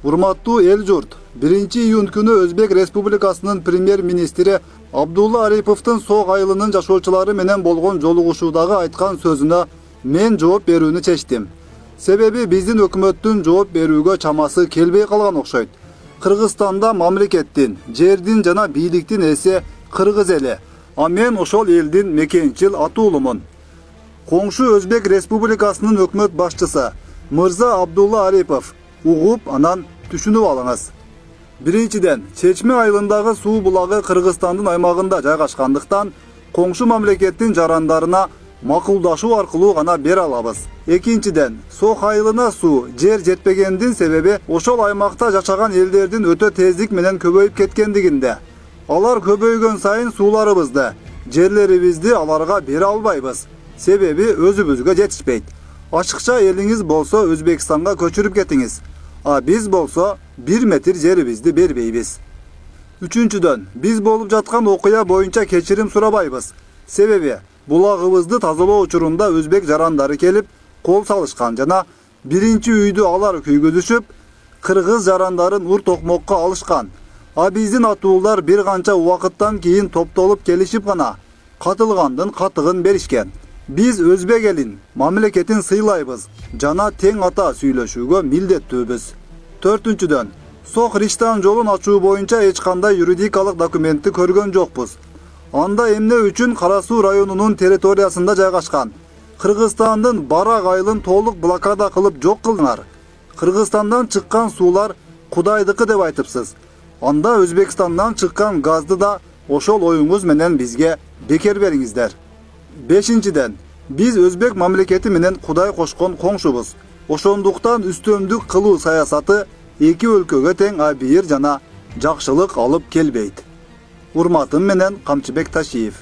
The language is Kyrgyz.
Urmattуу el jurt, 1-iyun күнү Өзбек Республикасынын премьер-министри Абдулла Ариповдун сок айылынын жашоочулары менен болгон жолугушуудагы айткан сөзүнө мен жооп берүүнү чечтим. Себеби биздин өкмөттүн жооп берүүгө чамасы келбей калган окшойт. Кыргызстанда мамлекеттин, жердин жана бийликтин эси кыргыз эли, а мен ошол элдин мекенчил атуулумун. Коңшу Өзбек Республикасынын өкмөт башчысы Мырза Абдулла Арипов угуп, анан түшүнүп алыңыз. Биринчиден, Чечме айылындагы суу булагы Кыргызстандын аймагында жайгашкандыктан, коңшу мамлекеттин жарандарына макулдашуу аркылуу гана бере алабыз. Экинчиден, сок айылына суу жер жетпегендин себеби ошол аймакта жашаган элдердин өтө тездик менен көбөйүп кеткендигинде. Алар көбөйгөн сайын сууларыбызды, жерлерибизди аларга бере албайбыз. Себеби өзүбүзгө жетишпейт. Ашыкча элиңиз болсо Өзбекстанга көчүрүп кетиңиз. А биз болсо 1 метр жерибизди бербейбиз. Үчүнчүдөн, биз болуп жаткан окуя боюнча кечирим сурабайбыз. Себеби булагыбызды тазалоо учурунда өзбек жарандары келип кол салышкан жана биринчи үйдү алар күйгүзүшүп, кыргыз жарандарын ур токмокко алышкан. А биздин атуулар бир канча убакыттан кийин топтолуп келишип гана катылгандын катыгын беришкен. Биз өзбек элин, мамлекетин сыйлайбыз жана тең ата сүйлөшүүгө милдеттүүбүз. Төртүнчүдөн, сок Риштан жолун ачуу боюнча эч кандай юридикалык документти көргөн жокпуз. Анда эмне үчүн Кара Суу районунун территориясында жайгашкан Кыргызстандын Барак айылын толук блокада кылып жок кылдыңар? Кыргызстандан чыккан суулар Кудайдыкы деп айтыпсыз. Анда Өзбекстандан чыккан газды да ошол оюңуз менен бизге бекер бериңиздер. Бешинчиден, биз өзбек мамлекети менен Кудай кошкон коңшубуз. Ошондуктан үстөмдүк кылуу саясаты эки өлкөгө тең абийир жана жакшылык алып келбейт. Урматым менен Камчыбек Ташиев.